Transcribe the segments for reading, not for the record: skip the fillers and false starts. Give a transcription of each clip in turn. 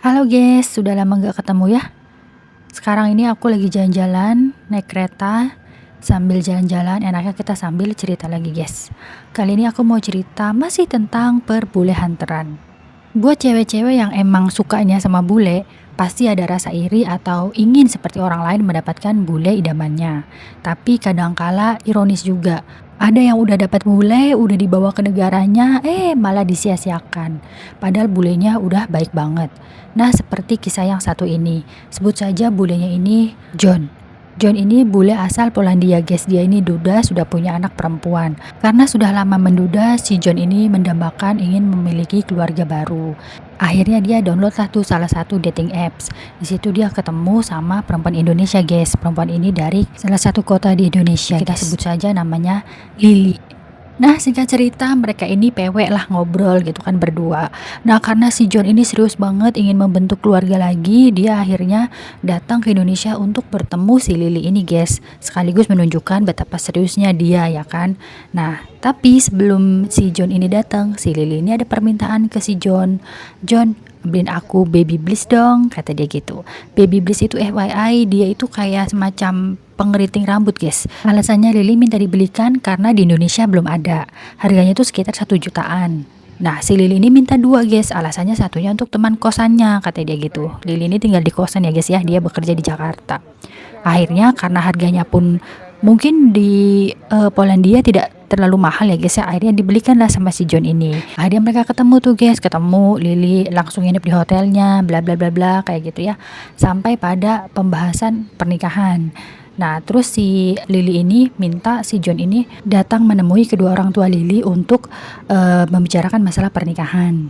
Halo guys, sudah lama gak ketemu ya. Sekarang ini aku lagi jalan-jalan, naik kereta. Sambil jalan-jalan, enaknya kita sambil cerita lagi guys. Kali ini aku mau cerita masih tentang perbule hunteran. Buat cewek-cewek yang emang sukanya sama bule, pasti ada rasa iri atau ingin seperti orang lain mendapatkan bule idamannya. Tapi kadangkala ironis juga. Ada yang udah dapat bule, udah dibawa ke negaranya, malah disia-siakan. Padahal bulenya udah baik banget. Nah, seperti kisah yang satu ini. Sebut saja bulenya ini John. John ini bule asal Polandia guys. Dia ini duda, sudah punya anak perempuan. Karena sudah lama menduda, si John ini mendambakan ingin memiliki keluarga baru. Akhirnya dia download salah satu dating apps. Di situ dia ketemu sama perempuan Indonesia guys. Perempuan ini dari salah satu kota di Indonesia. Kita sebut saja namanya Lily. Nah, singkat cerita mereka ini pewek lah ngobrol gitu kan berdua. Nah, karena si John ini serius banget ingin membentuk keluarga lagi, dia akhirnya datang ke Indonesia untuk bertemu si Lily ini guys. Sekaligus menunjukkan betapa seriusnya dia ya kan. Nah, tapi sebelum si John ini datang, si Lily ini ada permintaan ke si John. John, beliin aku baby bliss dong, kata dia gitu. Baby bliss itu FYI, dia itu kayak semacam pengeriting rambut guys. Alasannya Lily minta dibelikan karena di Indonesia belum ada. Harganya tuh sekitar 1 jutaan. Nah, si Lily ini minta 2 guys. Alasannya satunya untuk teman kosannya, kata dia gitu. Lily ini tinggal di kosan ya guys ya, dia bekerja di Jakarta. Akhirnya karena harganya pun mungkin di Polandia tidak terlalu mahal ya guys ya, akhirnya dibelikanlah sama si John ini. Akhirnya mereka ketemu tuh guys, ketemu Lily langsung nginep di hotelnya, bla bla bla bla kayak gitu ya, sampai pada pembahasan pernikahan. Nah, terus si Lily ini minta si John ini datang menemui kedua orang tua Lily untuk membicarakan masalah pernikahan.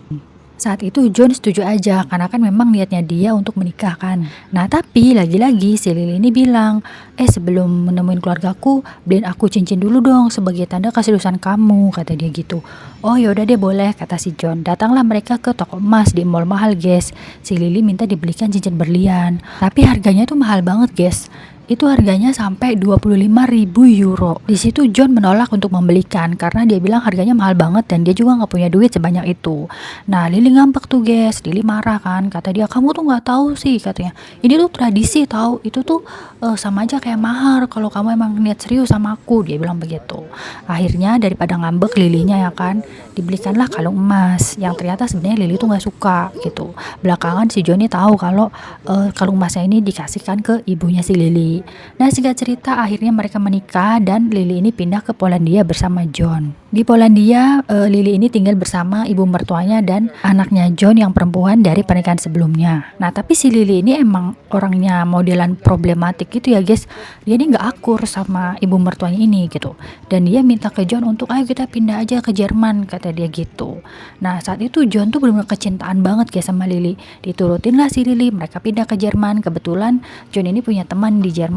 Saat itu John setuju aja karena kan memang niatnya dia untuk menikah kan. Nah, tapi lagi-lagi si Lily ini bilang, sebelum menemuin keluargaku, beliin aku cincin dulu dong sebagai tanda keseriusan kamu, kata dia gitu. Oh yaudah deh boleh, kata si John. Datanglah mereka ke toko emas di mall mahal guys. Si Lily minta dibelikan cincin berlian, tapi harganya tuh mahal banget guys. Itu harganya sampai 25.000 euro. Di situ John menolak untuk membelikan karena dia bilang harganya mahal banget dan dia juga nggak punya duit sebanyak itu. Nah, Lily ngambek tuh guys. Lily marah kan, kata dia, kamu tuh nggak tahu sih, katanya. Ini tuh tradisi tahu. Itu tuh sama aja kayak mahar kalau kamu emang niat serius sama aku, dia bilang begitu. Akhirnya daripada ngambek Lilynya ya kan, dibelikanlah kalung emas yang ternyata sebenarnya Lily tuh nggak suka gitu. Belakangan si Johnny tahu kalau kalung emasnya ini dikasihkan ke ibunya si Lily. Nah, singkat cerita akhirnya mereka menikah dan Lily ini pindah ke Polandia bersama John. Di Polandia, Lily ini tinggal bersama ibu mertuanya dan anaknya John yang perempuan dari pernikahan sebelumnya. Nah, tapi si Lily ini emang orangnya modelan problematik gitu ya guys. Dia ini gak akur sama ibu mertuanya ini gitu. Dan dia minta ke John untuk ayo kita pindah aja ke Jerman, kata dia gitu. Nah, saat itu John tuh benar-benar kecintaan banget guys sama Lily. Diturutinlah si Lily, mereka pindah ke Jerman. Kebetulan John ini punya teman di Jerman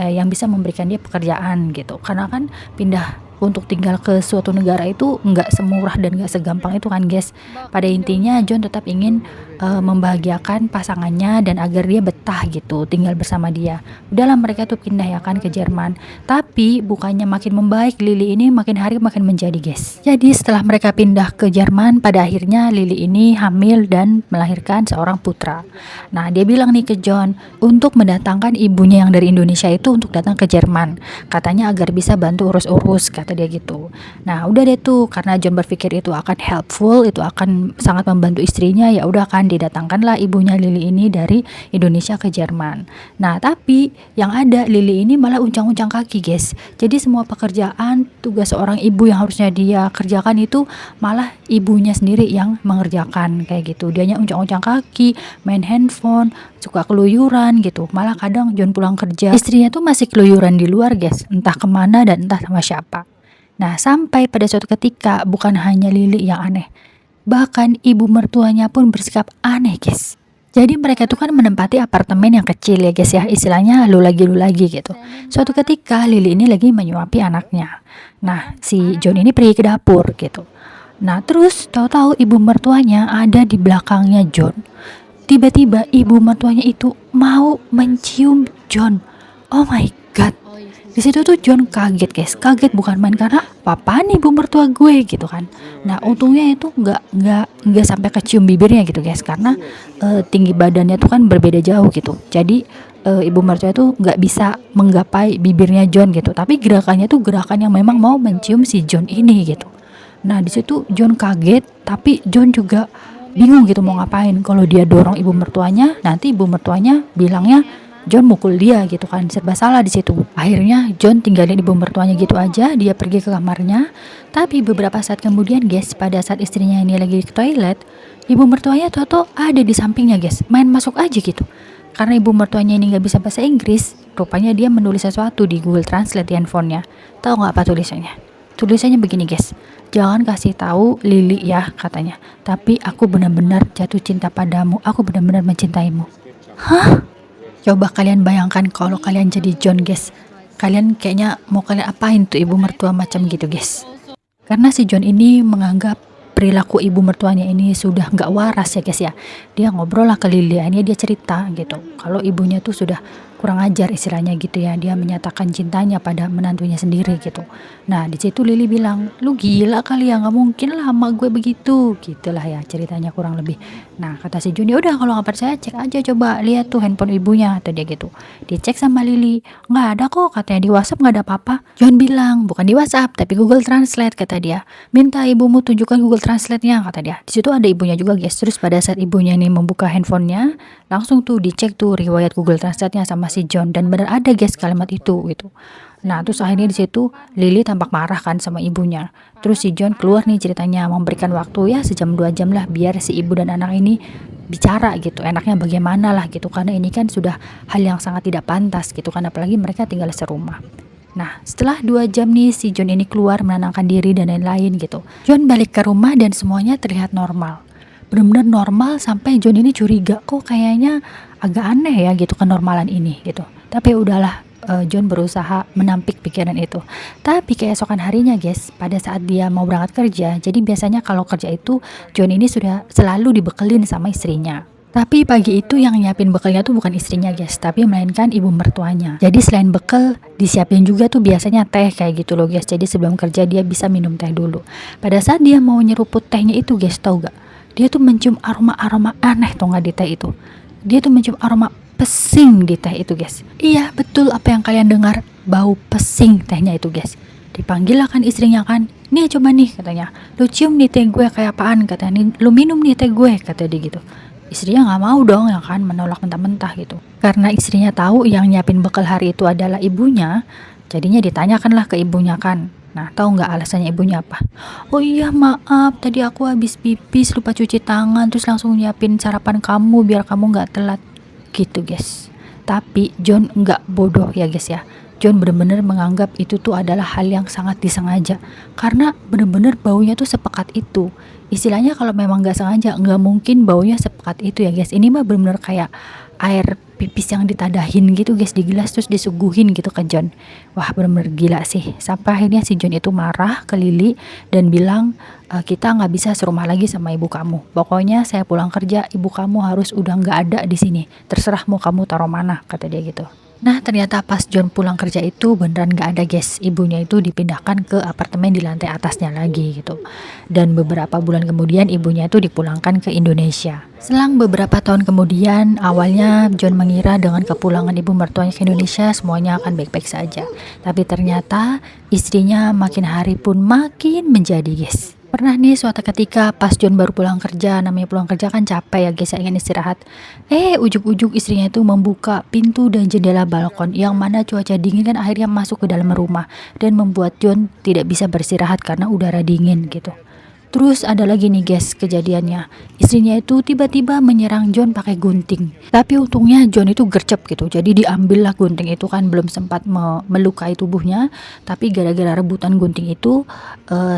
yang bisa memberikan dia pekerjaan gitu. Karena kan pindah untuk tinggal ke suatu negara itu nggak semurah dan nggak segampang itu kan guys. Pada intinya John tetap ingin membahagiakan pasangannya dan agar dia betah gitu tinggal bersama dia. Udahlah mereka tuh pindah ya kan ke Jerman. Tapi bukannya makin membaik, Lily ini makin hari makin menjadi guys. Jadi setelah mereka pindah ke Jerman, pada akhirnya Lily ini hamil dan melahirkan seorang putra. Nah, dia bilang nih ke John untuk mendatangkan ibunya yang dari Indonesia itu untuk datang ke Jerman. Katanya agar bisa bantu urus-urus, kata dia gitu. Nah, udah deh tuh karena John berpikir itu akan helpful, itu akan sangat membantu istrinya, ya udah kan didatangkanlah ibunya Lily ini dari Indonesia ke Jerman. Nah, tapi yang ada Lily ini malah uncang-uncang kaki guys. Jadi semua pekerjaan tugas seorang ibu yang harusnya dia kerjakan itu malah ibunya sendiri yang mengerjakan kayak gitu. Dianya uncang-uncang kaki, main handphone, suka keluyuran gitu. Malah kadang John pulang kerja, istrinya tuh masih keluyuran di luar guys, entah kemana dan entah sama siapa. Nah, sampai pada suatu ketika bukan hanya Lily yang aneh, bahkan ibu mertuanya pun bersikap aneh guys. Jadi mereka tuh kan menempati apartemen yang kecil ya guys ya, istilahnya lu lagi gitu. Suatu ketika Lily ini lagi menyuapi anaknya. Nah, si John ini pergi ke dapur gitu. Nah, terus tahu-tahu ibu mertuanya ada di belakangnya John. Tiba-tiba ibu mertuanya itu mau mencium John. Oh my god. Di situ tuh John kaget guys, kaget bukan main karena apaan ibu mertua gue gitu kan. Nah untungnya itu nggak sampai kecium bibirnya gitu guys, karena tinggi badannya tuh kan berbeda jauh gitu. Jadi ibu mertua itu nggak bisa menggapai bibirnya John gitu, tapi gerakannya tuh gerakan yang memang mau mencium si John ini gitu. Nah di situ John kaget, tapi John juga bingung gitu mau ngapain. Kalau dia dorong ibu mertuanya, nanti ibu mertuanya bilangnya John mukul dia gitu kan, serba salah di situ. Akhirnya John tinggalin ibu mertuanya gitu aja, dia pergi ke kamarnya. Tapi beberapa saat kemudian guys, pada saat istrinya ini lagi ke toilet, ibu mertuanya tuh ada di sampingnya guys, main masuk aja gitu. Karena ibu mertuanya ini nggak bisa bahasa Inggris, rupanya dia menulis sesuatu di Google Translate di handphonenya. Tahu nggak apa tulisannya? Tulisannya begini guys, jangan kasih tahu Lily ya katanya. Tapi aku benar-benar jatuh cinta padamu, aku benar-benar mencintaimu. Hah? Coba kalian bayangkan kalau kalian jadi John guys. Kalian kayaknya mau kalian apain tuh ibu mertua macam gitu guys. Karena si John ini menganggap perilaku ibu mertuanya ini sudah nggak waras ya guys ya. Dia ngobrol lah ke Lily, ini dia cerita gitu. Kalau ibunya tuh sudah kurang ajar istilahnya gitu ya. Dia menyatakan cintanya pada menantunya sendiri gitu. Nah di situ Lily bilang, lu gila kali ya, nggak mungkin lah sama gue begitu. Gitulah ya ceritanya kurang lebih. Nah kata si John, ya udah kalau nggak percaya cek aja, coba lihat tuh handphone ibunya, atau dia gitu. Dicek sama Lily, nggak ada kok katanya, di WhatsApp nggak ada apa-apa. John bilang bukan di WhatsApp tapi Google Translate kata dia. Minta ibumu tunjukkan Google Translate-nya kata dia. Di situ ada ibunya juga guys. Terus pada saat ibunya ini membuka handphonenya, langsung tuh dicek tuh riwayat Google Translate-nya sama si John, dan benar ada guys kalimat itu gitu. Nah terus akhirnya di situ Lily tampak marah kan sama ibunya. Terus si John keluar nih ceritanya, memberikan waktu ya sejam 2 jam lah biar si ibu dan anak ini bicara gitu, enaknya bagaimana lah gitu, karena ini kan sudah hal yang sangat tidak pantas gitu kan, apalagi mereka tinggal serumah. Nah setelah 2 jam nih si John ini keluar menenangkan diri dan lain-lain gitu. John balik ke rumah dan semuanya terlihat normal, benar-benar normal, sampai John ini curiga kok kayaknya agak aneh ya gitu kenormalan ini gitu. Tapi udahlah, John berusaha menampik pikiran itu. Tapi keesokan harinya guys, pada saat dia mau berangkat kerja, jadi biasanya kalau kerja itu John ini sudah selalu dibekelin sama istrinya. Tapi pagi itu yang nyiapin bekalnya tuh bukan istrinya guys, tapi melainkan ibu mertuanya. Jadi selain bekal, disiapin juga tuh biasanya teh kayak gitu loh guys. Jadi sebelum kerja dia bisa minum teh dulu. Pada saat dia mau nyeruput tehnya itu guys, tau gak? Dia tuh mencium aroma-aroma aneh tau gak di teh itu. Dia tuh mencium aroma pesing di teh itu guys. Iya betul apa yang kalian dengar, bau pesing tehnya itu guys. Dipanggil lah kan istrinya kan, nih coba nih katanya, lu cium nih teh gue kayak apaan katanya, nih lu minum nih teh gue kata dia gitu. Istrinya nggak mau dong ya kan, menolak mentah-mentah gitu. Karena istrinya tahu yang nyiapin bekal hari itu adalah ibunya, jadinya ditanyakanlah ke ibunya kan. Nah tahu nggak alasannya ibunya apa? Oh iya maaf, tadi aku habis pipis lupa cuci tangan, terus langsung nyiapin sarapan kamu biar kamu nggak telat gitu guys. Tapi John nggak bodoh ya guys ya. John benar-benar menganggap itu tuh adalah hal yang sangat disengaja, karena benar-benar baunya tuh sepekat itu. Istilahnya kalau memang nggak sengaja nggak mungkin baunya sepekat itu ya guys. Ini mah benar-benar kayak air pipis yang ditadahin gitu guys di gelas terus disuguhin gitu ke John. Wah benar-benar gila sih. Sampai akhirnya si John itu marah ke Lily dan bilang, kita nggak bisa serumah lagi sama ibu kamu. Pokoknya saya pulang kerja, ibu kamu harus udah nggak ada di sini. Terserah mau kamu taruh mana kata dia gitu. Nah ternyata pas John pulang kerja itu beneran gak ada guys. Ibunya itu dipindahkan ke apartemen di lantai atasnya lagi gitu. Dan beberapa bulan kemudian ibunya itu dipulangkan ke Indonesia. Selang beberapa tahun kemudian, awalnya John mengira dengan kepulangan ibu mertuanya ke Indonesia semuanya akan baik-baik saja. Tapi ternyata istrinya makin hari pun makin menjadi guys. Pernah nih suatu ketika pas John baru pulang kerja, namanya pulang kerja kan capek ya guys, ingin istirahat. Ujuk-ujuk istrinya itu membuka pintu dan jendela balkon, yang mana cuaca dingin kan akhirnya masuk ke dalam rumah dan membuat John tidak bisa beristirahat karena udara dingin gitu. Terus ada lagi nih guys kejadiannya, istrinya itu tiba-tiba menyerang John pakai gunting. Tapi untungnya John itu gercep gitu, jadi diambillah gunting itu kan, belum sempat melukai tubuhnya. Tapi gara-gara rebutan gunting itu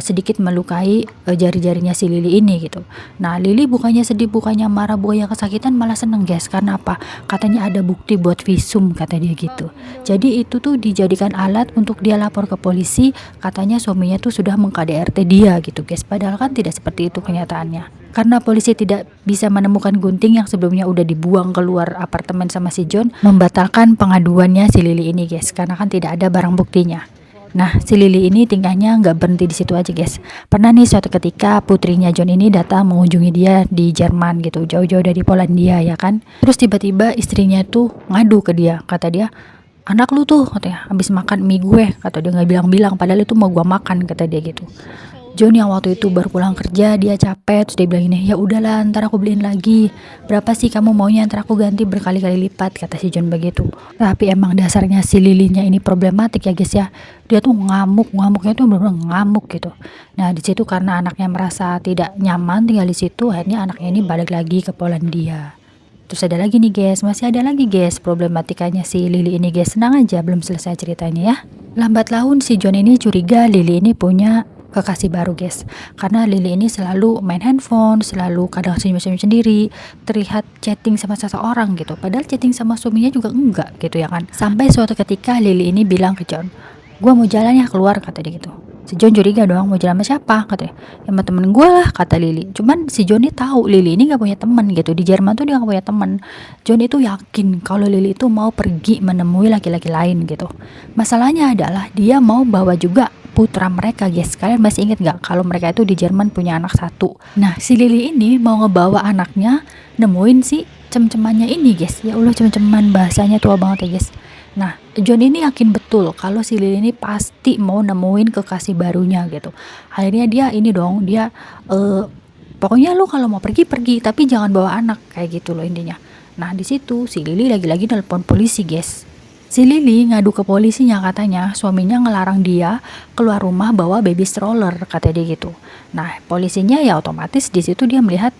sedikit melukai jari-jarinya si Lily ini gitu. Nah Lily bukannya sedih, bukannya marah, bukannya kesakitan, malah seneng guys. Karena apa? Katanya ada bukti buat visum kata dia gitu. Jadi itu tuh dijadikan alat untuk dia lapor ke polisi, katanya suaminya tuh sudah meng-KDRT dia gitu guys. Padahal kan kan tidak seperti itu kenyataannya. Karena polisi tidak bisa menemukan gunting yang sebelumnya udah dibuang keluar apartemen sama si John, membatalkan pengaduannya si Lily ini guys, karena kan tidak ada barang buktinya. Nah, si Lily ini tingkahnya nggak berhenti di situ aja guys. Pernah nih suatu ketika putrinya John ini datang mengunjungi dia di Jerman gitu, jauh-jauh dari Polandia ya kan. Terus tiba-tiba istrinya tuh ngadu ke dia, kata dia, anak lu tuh katanya habis makan mie gue, kata dia, nggak bilang-bilang padahal itu mau gua makan, kata dia gitu. John yang waktu itu baru pulang kerja, dia capek, terus dia bilang ini, ya udahlah ntar aku beliin lagi, berapa sih kamu maunya, ntar aku ganti berkali-kali lipat, kata si John begitu. Tapi emang dasarnya si Lilynya ini problematik ya guys ya, dia tuh ngamuknya tuh bener-bener ngamuk gitu. Nah di situ karena anaknya merasa tidak nyaman tinggal di situ, akhirnya anaknya ini balik lagi ke Polandia. Terus ada lagi nih guys, masih ada lagi guys problematikanya si Lily ini guys. Senang aja belum selesai ceritanya ya. Lambat laun si John ini curiga Lily ini punya kekasih baru guys, karena Lily ini selalu main handphone, selalu kadang senyum-senyum sendiri, terlihat chatting sama seseorang gitu, padahal chatting sama suaminya juga enggak gitu ya kan. Sampai suatu ketika Lily ini bilang ke John, gua mau jalan ya keluar, kata dia gitu. Si John curiga dong, mau jalan sama siapa, katanya, ya sama temen gue lah, kata Lily. Cuman si John ini tahu Lily ini gak punya teman gitu, di Jerman tuh dia gak punya teman. John itu yakin kalau Lily itu mau pergi menemui laki-laki lain gitu. Masalahnya adalah dia mau bawa juga putra mereka guys. Kalian masih inget gak kalau mereka itu di Jerman punya anak satu. Nah si Lily ini mau ngebawa anaknya nemuin si cem-cemannya ini guys. Ya Allah, cem-ceman bahasanya tua banget ya guys. Nah John ini yakin betul kalau si Lily ini pasti mau nemuin kekasih barunya gitu. Akhirnya dia ini dong, dia pokoknya lu kalau mau pergi tapi jangan bawa anak, kayak gitu loh intinya. Nah di situ si Lily lagi-lagi nelpon polisi guys. Si Lily ngadu ke polisinya, katanya suaminya ngelarang dia keluar rumah bawa baby stroller, kata dia gitu. Nah polisinya ya otomatis di situ dia melihat,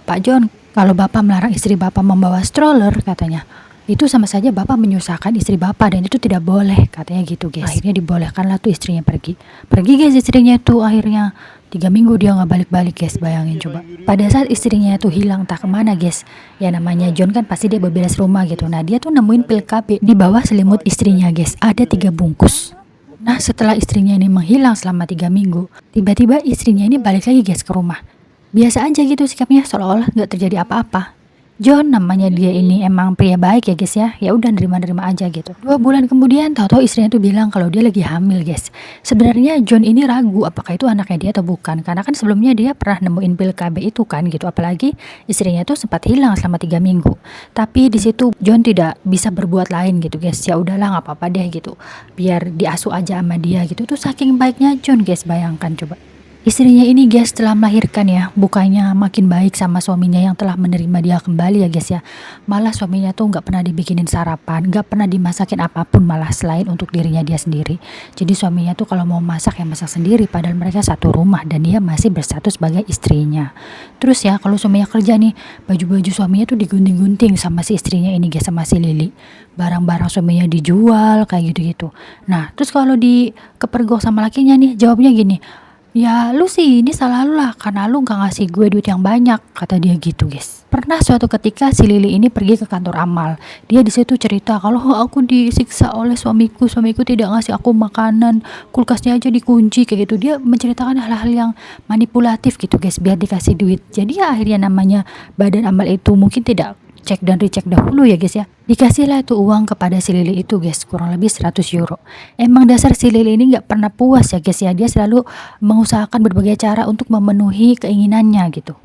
Pak John, kalau bapak melarang istri bapak membawa stroller, katanya, itu sama saja bapak menyusahkan istri bapak dan itu tidak boleh, katanya gitu guys. Akhirnya dibolehkanlah tuh istrinya pergi guys. Istrinya tuh akhirnya 3 minggu dia gak balik-balik guys, bayangin coba. Pada saat istrinya tuh hilang tak kemana guys, ya namanya John kan pasti dia beberes rumah gitu. Nah dia tuh nemuin pil KB di bawah selimut istrinya guys, ada 3 bungkus. Nah setelah istrinya ini menghilang selama 3 minggu, tiba-tiba istrinya ini balik lagi guys ke rumah. Biasa aja gitu sikapnya, seolah-olah gak terjadi apa-apa. John namanya dia ini emang pria baik ya guys ya, ya udah nerima-nerima aja gitu. 2 bulan kemudian tahu-tahu istrinya tuh bilang kalau dia lagi hamil guys. Sebenarnya John ini ragu apakah itu anaknya dia atau bukan, karena kan sebelumnya dia pernah nemuin pil KB itu kan gitu, apalagi istrinya tuh sempat hilang selama 3 minggu. Tapi di situ John tidak bisa berbuat lain gitu guys, ya udahlah nggak apa-apa deh gitu, biar diasuh aja sama dia gitu. Tuh saking baiknya John guys, bayangkan coba. Istrinya ini guys setelah melahirkan ya, bukannya makin baik sama suaminya yang telah menerima dia kembali ya guys ya. Malah suaminya tuh gak pernah dibikinin sarapan, gak pernah dimasakin apapun malah selain untuk dirinya dia sendiri. Jadi suaminya tuh kalau mau masak ya masak sendiri, padahal mereka satu rumah dan dia masih berstatus sebagai istrinya. Terus ya kalau suaminya kerja nih, baju-baju suaminya tuh digunting-gunting sama si istrinya ini guys, sama si Lily. Barang-barang suaminya dijual kayak gitu-gitu. Nah terus kalau dikepergok sama lakinya nih, jawabnya gini, ya lu sih ini salah lu lah, karena lu gak ngasih gue duit yang banyak, kata dia gitu guys. Pernah suatu ketika si Lily ini pergi ke kantor amal. Dia di situ cerita kalau aku disiksa oleh suamiku tidak ngasih aku makanan, kulkasnya aja dikunci kayak gitu. Dia menceritakan hal-hal yang manipulatif gitu guys, biar dikasih duit. Jadi ya akhirnya namanya badan amal itu mungkin tidak cek dan recheck dahulu ya guys ya. Dikasihlah itu uang kepada si Lily itu guys, kurang lebih 100 euro. Emang dasar si Lily ini gak pernah puas ya guys ya, dia selalu mengusahakan berbagai cara untuk memenuhi keinginannya gitu.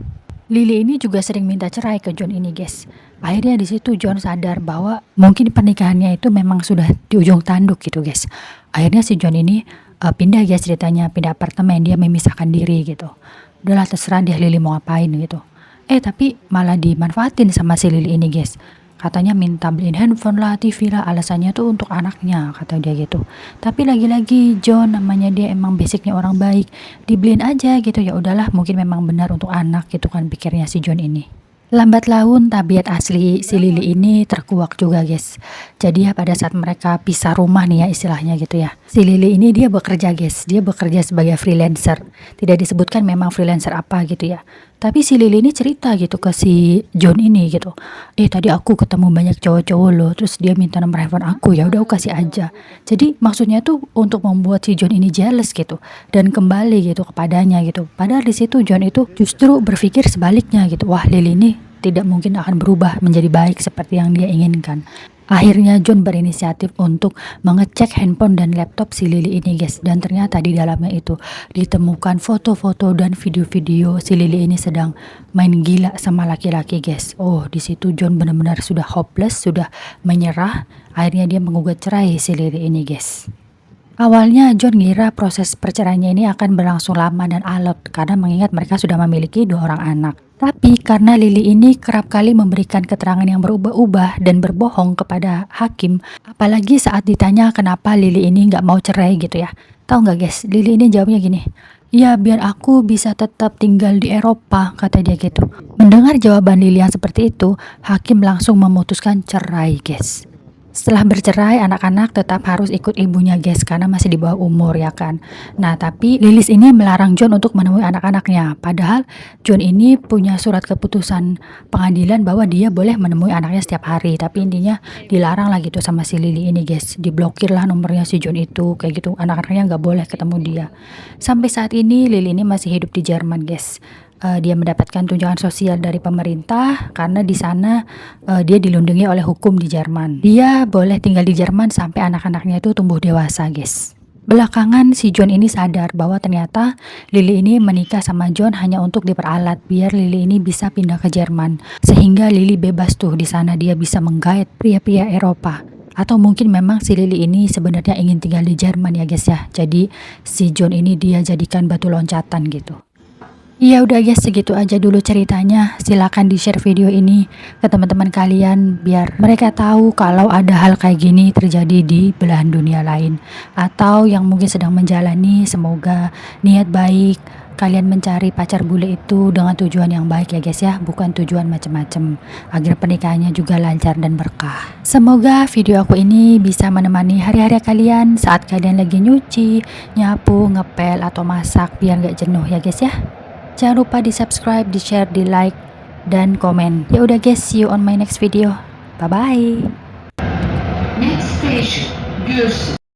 Lily ini juga sering minta cerai ke John ini guys. Akhirnya di situ John sadar bahwa mungkin pernikahannya itu memang sudah di ujung tanduk gitu guys. Akhirnya si John ini pindah guys ceritanya, pindah apartemen, dia memisahkan diri gitu. Udahlah terserah dia Lily mau ngapain gitu. Tapi malah dimanfaatin sama si Lily ini guys. Katanya minta beliin handphone lah, TV lah, alasannya tuh untuk anaknya, kata dia gitu. Tapi lagi-lagi John namanya dia emang basicnya orang baik, dibeliin aja gitu, ya udahlah mungkin memang benar untuk anak gitu kan pikirnya si John ini. Lambat laun tabiat asli si Lily ini terkuak juga guys. Jadi ya pada saat mereka pisah rumah nih ya istilahnya gitu ya, si Lily ini dia bekerja guys, dia bekerja sebagai freelancer. Tidak disebutkan memang freelancer apa gitu ya. Tapi si Lily ini cerita gitu ke si John ini gitu. Tadi aku ketemu banyak cowok-cowok loh, terus dia minta nomor handphone aku, ya udah aku kasih aja. Jadi maksudnya tuh untuk membuat si John ini jealous gitu dan kembali gitu kepadanya gitu. Padahal di situ John itu justru berpikir sebaliknya gitu. Wah, Lily ini tidak mungkin akan berubah menjadi baik seperti yang dia inginkan. Akhirnya John berinisiatif untuk mengecek handphone dan laptop si Lily ini guys, dan ternyata di dalamnya itu ditemukan foto-foto dan video-video si Lily ini sedang main gila sama laki-laki guys. Oh, di situ John benar-benar sudah hopeless, sudah menyerah. Akhirnya dia menggugat cerai si Lily ini guys. Awalnya John ngira proses perceraiannya ini akan berlangsung lama dan alot karena mengingat mereka sudah memiliki 2 orang anak. Tapi karena Lily ini kerap kali memberikan keterangan yang berubah-ubah dan berbohong kepada hakim, apalagi saat ditanya kenapa Lily ini nggak mau cerai gitu ya. Tahu nggak guys, Lily ini jawabnya gini, "Ya biar aku bisa tetap tinggal di Eropa," kata dia gitu. Mendengar jawaban Lily yang seperti itu, hakim langsung memutuskan cerai guys. Setelah bercerai, anak-anak tetap harus ikut ibunya guys, karena masih di bawah umur ya kan. Nah tapi Lilis ini melarang John untuk menemui anak-anaknya. Padahal John ini punya surat keputusan pengadilan bahwa dia boleh menemui anaknya setiap hari. Tapi intinya dilarang lah gitu sama si Lily ini guys. Diblokir lah nomornya si John itu, kayak gitu. Anak-anaknya nggak boleh ketemu dia. Sampai saat ini Lily ini masih hidup di Jerman guys. Dia mendapatkan tunjangan sosial dari pemerintah karena di sana dia dilindungi oleh hukum di Jerman. Dia boleh tinggal di Jerman sampai anak-anaknya itu tumbuh dewasa guys. Belakangan si John ini sadar bahwa ternyata Lily ini menikah sama John hanya untuk diperalat biar Lily ini bisa pindah ke Jerman. Sehingga Lily bebas tuh, di sana dia bisa menggait pria-pria Eropa. Atau mungkin memang si Lily ini sebenarnya ingin tinggal di Jerman ya guys ya. Jadi si John ini dia jadikan batu loncatan gitu. Ya udah guys, segitu aja dulu ceritanya. Silakan di-share video ini ke teman-teman kalian biar mereka tahu kalau ada hal kayak gini terjadi di belahan dunia lain, atau yang mungkin sedang menjalani. Semoga niat baik kalian mencari pacar bule itu dengan tujuan yang baik ya guys ya, bukan tujuan macam-macam, agar pernikahannya juga lancar dan berkah. Semoga video aku ini bisa menemani hari-hari kalian saat kalian lagi nyuci, nyapu, ngepel, atau masak biar gak jenuh ya guys ya. Jangan lupa di subscribe, di share, di like, dan komen. Ya udah guys, see you on my next video. Bye bye. Next station, Gürsen.